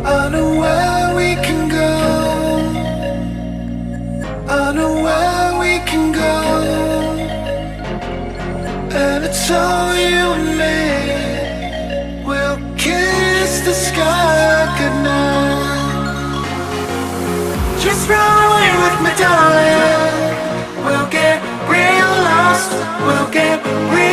I know where we can go. I know where we can go. And it's all you and me. We'll kiss the sky goodnight. Just run away with me, darling. We'll get real lost. We'll get real